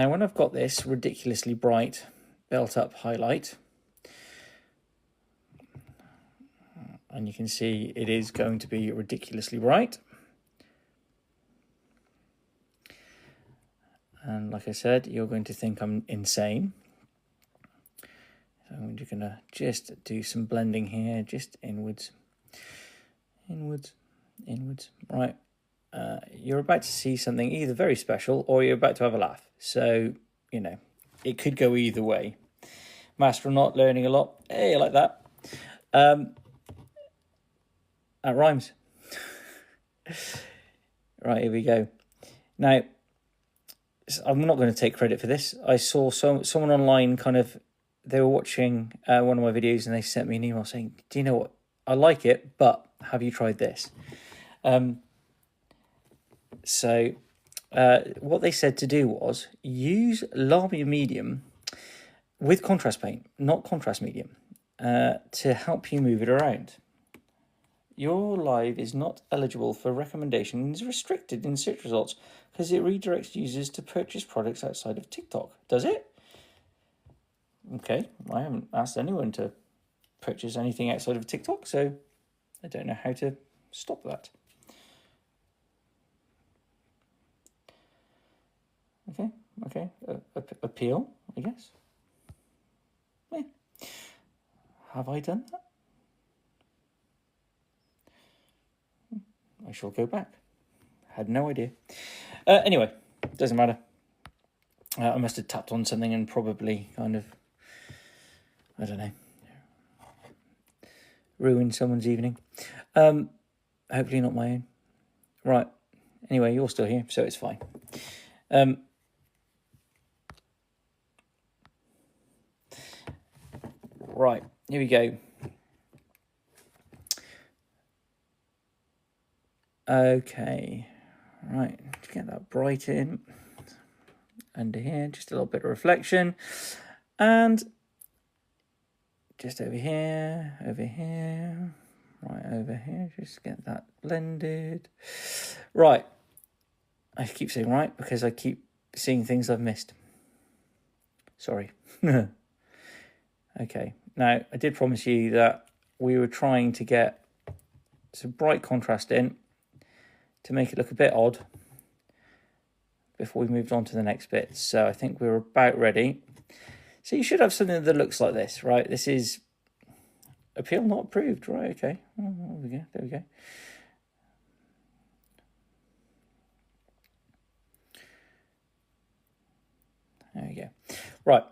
Now, when I've got this ridiculously bright built-up highlight, and you can see it is going to be ridiculously bright. And like I said, you're going to think I'm insane. So I'm just going to just do some blending here, just inwards, inwards, inwards. Right, you're about to see something either very special or you're about to have a laugh. So, you know, it could go either way. Mastronaut learning a lot. Hey, I like that. That rhymes. Right, here we go. Now, I'm not going to take credit for this. I saw someone online they were watching one of my videos and they sent me an email saying, do you know what? I like it, but have you tried this? What they said to do was use Lamy medium with contrast paint, not contrast medium, to help you move it around. Your live is not eligible for recommendation and is restricted in search results because it redirects users to purchase products outside of TikTok. Does it? Okay, I haven't asked anyone to purchase anything outside of TikTok, so I don't know how to stop that. Okay, appeal, I guess. Yeah. Have I done that? I shall go back. Had no idea. Anyway, doesn't matter. I must have tapped on something and probably kind of, I don't know, ruined someone's evening. Hopefully not my own. Right. Anyway, you're still here, so it's fine. Right, here we go. Okay, right, to get that bright in under here, just a little bit of reflection, and just over here, right over here, just get that blended. Right, I keep saying right because I keep seeing things I've missed. Sorry. Okay, now I did promise you that we were trying to get some bright contrast in to make it look a bit odd before we moved on to the next bit. So I think we're about ready. So you should have something that looks like this, right? This is appeal not approved, right? Okay, there we go, there we go. There we go. Right.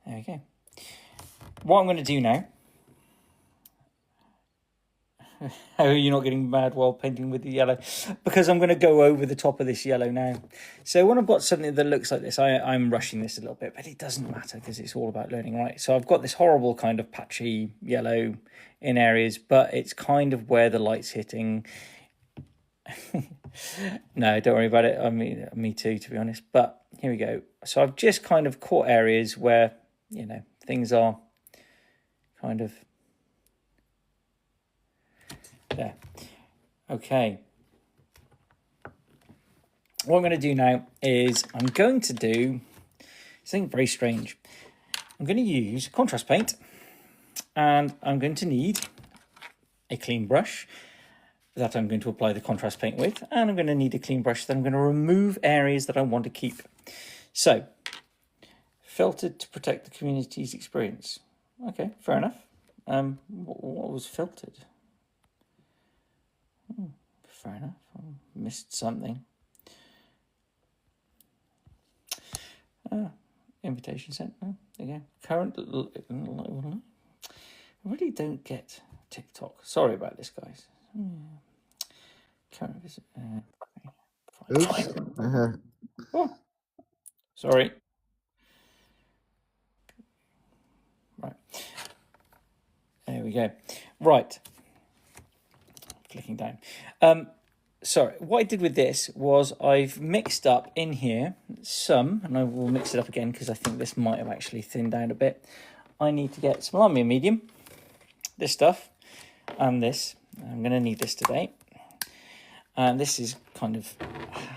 There we go. What I'm going to do now... How are you not getting mad while painting with the yellow? Because I'm going to go over the top of this yellow now. So when I've got something that looks like this, I'm rushing this a little bit, but it doesn't matter because it's all about learning, right? So I've got this horrible kind of patchy yellow in areas, but it's kind of where the light's hitting. No, don't worry about it. I mean, me too, to be honest. But here we go. So I've just kind of caught areas where, you know, things are kind of there. Okay. What I'm going to do now is I'm going to do something very strange. I'm going to use contrast paint and I'm going to need a clean brush that I'm going to apply the contrast paint with, and I'm going to need a clean brush that I'm going to remove areas that I want to keep. So, filtered to protect the community's experience. Okay, fair enough. What was filtered? Fair enough. I missed something. Invitation sent. Oh, there you go. Current. I really don't get TikTok. Sorry about this, guys. Current visit. Oops. Oh, sorry. Right. There we go. Right. Clicking down. Sorry, what I did with this was I've mixed up in here some, and I will mix it up again because I think this might have actually thinned down a bit. I need to get some Lamy medium, this stuff, and this. I'm going to need this today. And this is kind of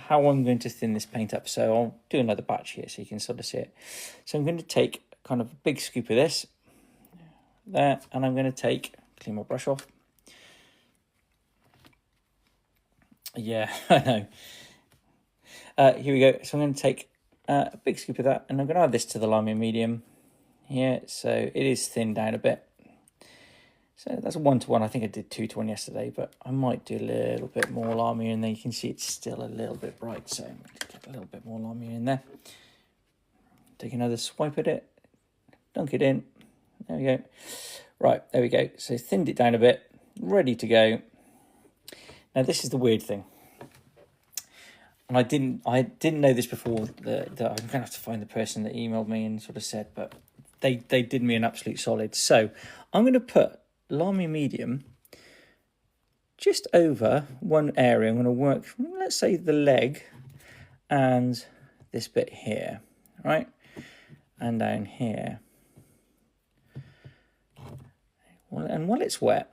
how I'm going to thin this paint up. So I'll do another batch here so you can sort of see it. So I'm going to take kind of a big scoop of this there, and I'm going to clean my brush off. Yeah, I know. Here we go. So I'm going to take a big scoop of that, and I'm going to add this to the Lamy medium here. So it is thinned down a bit. So that's a 1-to-1. I think I did 2-to-1 yesterday, but I might do a little bit more Lamy in there. You can see it's still a little bit bright, so I'm going to get a little bit more Lamy in there. Take another swipe at it, dunk it in. There we go. Right, there we go. So thinned it down a bit, ready to go. Now this is the weird thing, and I didn't know this before. That I'm gonna have to find the person that emailed me and sort of said, but they did me an absolute solid. So I'm going to put Lamy medium just over one area. I'm going to work, let's say, the leg and this bit here, right, and down here. And while it's wet,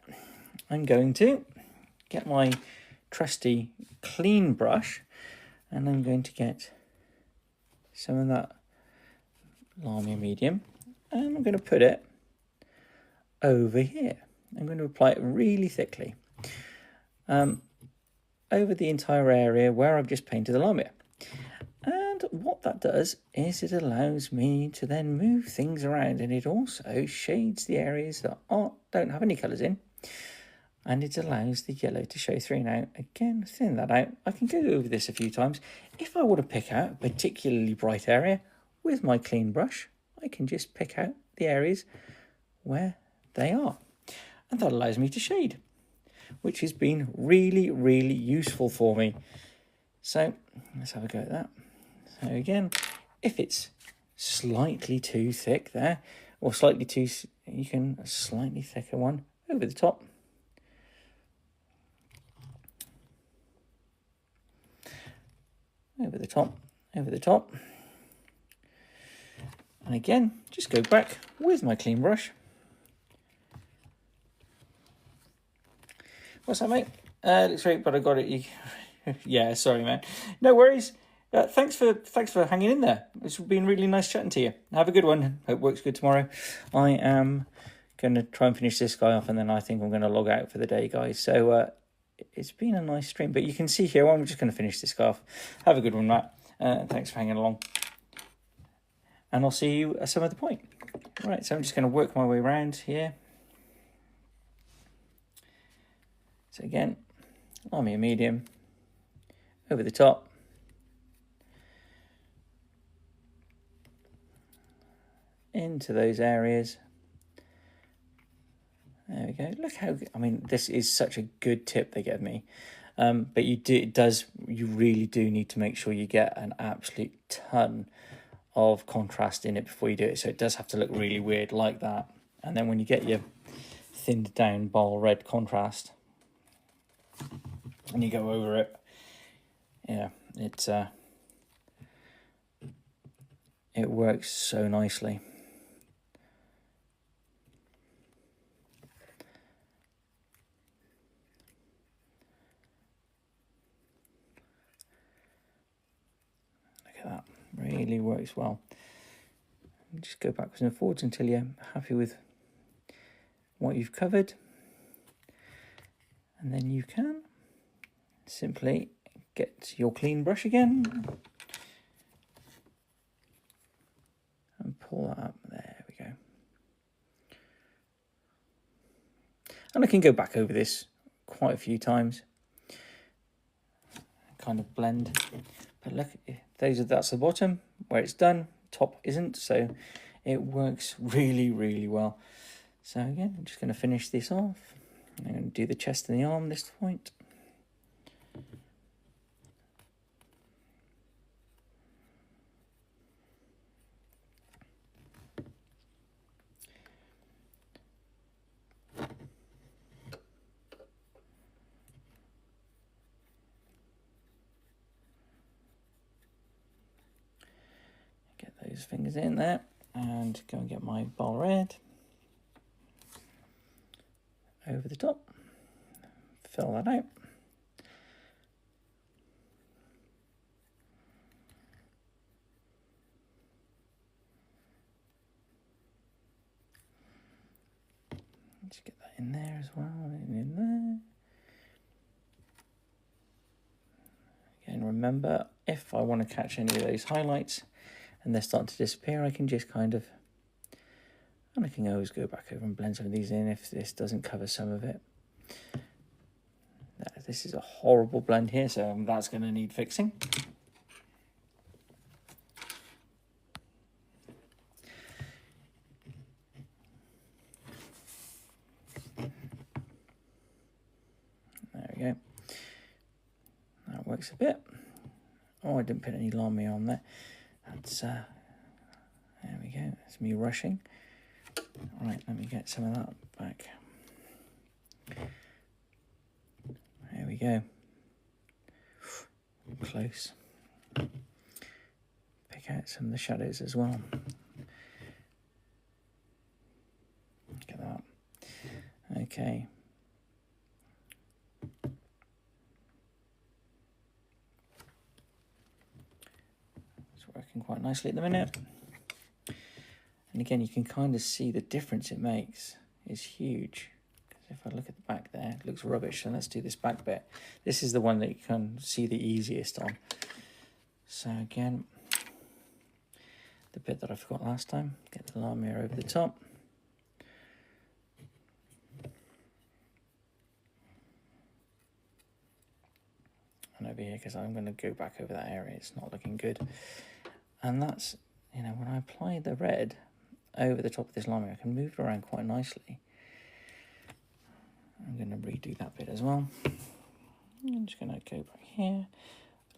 I'm going to get my trusty clean brush, and I'm going to get some of that Lamy medium, and I'm going to put it over here. I'm going to apply it really thickly over the entire area where I've just painted the Lamy. And what that does is it allows me to then move things around, and it also shades the areas that don't have any colours in, and it allows the yellow to show through. Now, again, thin that out. I can go over this a few times. If I want to pick out a particularly bright area with my clean brush, I can just pick out the areas where they are. And that allows me to shade, which has been really, really useful for me. So let's have a go at that. So again, if it's slightly too thick there, or slightly too, you can a slightly thicker one over the top. Over the top, over the top. And again, just go back with my clean brush. What's that, mate? Looks great, but I got it. Yeah, sorry, man. No worries. Thanks for hanging in there. It's been really nice chatting to you. Have a good one. Hope works good tomorrow. I am going to try and finish this guy off, and then I think I'm going to log out for the day, guys. So it's been a nice stream, but you can see here, I'm just going to finish this guy off. Have a good one, Matt. Thanks for hanging along. And I'll see you at some other point. Right, so I'm just going to work my way around here. So again, Lamy medium over the top. Into those areas. There we go. Look how, I mean, this is such a good tip they gave me. But you really do need to make sure you get an absolute ton of contrast in it before you do it. So it does have to look really weird like that. And then when you get your thinned down ball red contrast and you go over it, yeah, it works so nicely. That really works well. Just go backwards and forwards until you're happy with what you've covered, and then you can simply get your clean brush again and pull that up. There we go. And I can go back over this quite a few times, kind of blend. But look, that's the bottom where it's done, top isn't, so it works really, really well. So again, I'm just going to finish this off. I'm going to do the chest and the arm this point. Those fingers in there, and go and get my ball red over the top, fill that out, Just get that in there as well, in there. Again, remember, if I want to catch any of those highlights and they're starting to disappear, I can just kind of, and I can always go back over and blend some of these in if this doesn't cover some of it. This is a horrible blend here, so that's going to need fixing. There we go. That works a bit. Oh, I didn't put any Lamy on there. That's there we go. That's me rushing. All right, let me get some of that back. There we go. Close. Pick out some of the shadows as well. Look at that. Okay. It's working quite nicely at the minute. And again, you can kind of see the difference it makes. It's huge. If I look at the back there, it looks rubbish. So let's do this back bit. This is the one that you can see the easiest on. So again, the bit that I forgot last time, get the Lamy over the top. And over here, because I'm going to go back over that area, it's not looking good. And that's, you know, when I apply the red over the top of this Lamy, I can move it around quite nicely. I'm going to redo that bit as well. I'm just going to go back here,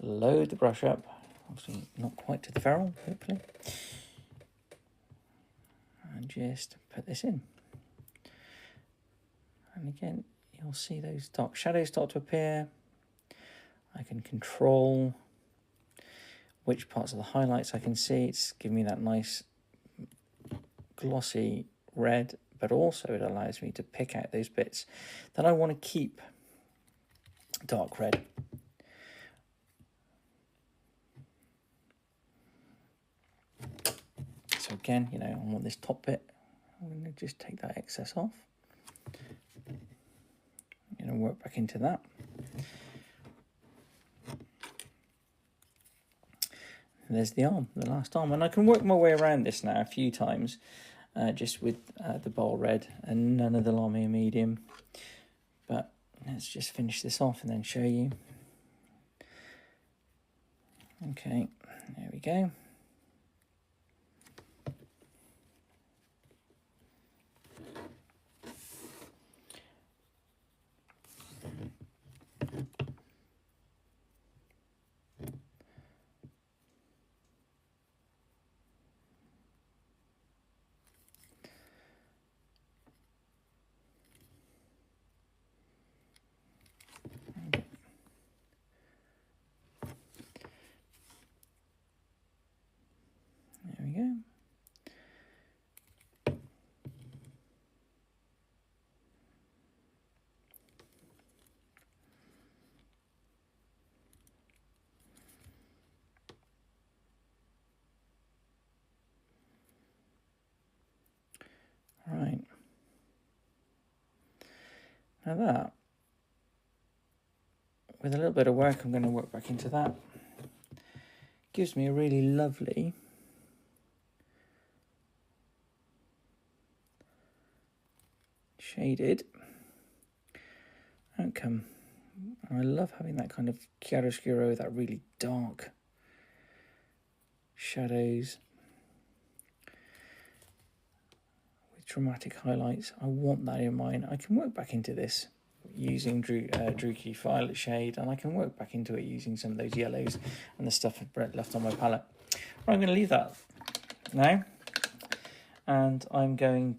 load the brush up, obviously not quite to the ferrule, hopefully, and just put this in. And again, you'll see those dark shadows start to appear. I can control which parts of the highlights I can see. It's giving me that nice glossy red, but also it allows me to pick out those bits that I want to keep dark red. So again, you know, I want this top bit. I'm going to just take that excess off. I'm going to work back into that. And there's the arm, the last arm. And I can work my way around this now a few times. Just with the bowl red and none of the Lamy medium. But let's just finish this off and then show you. Okay, there we go. There we go. Right. Now that, with a little bit of work, I'm going to work back into that. Gives me a really lovely shaded outcome. And I love having that kind of chiaroscuro, that really dark shadows with dramatic highlights. I want that in mine. I can work back into this using Druki Violet shade, and I can work back into it using some of those yellows and the stuff I've left on my palette. Right, I'm going to leave that now, and I'm going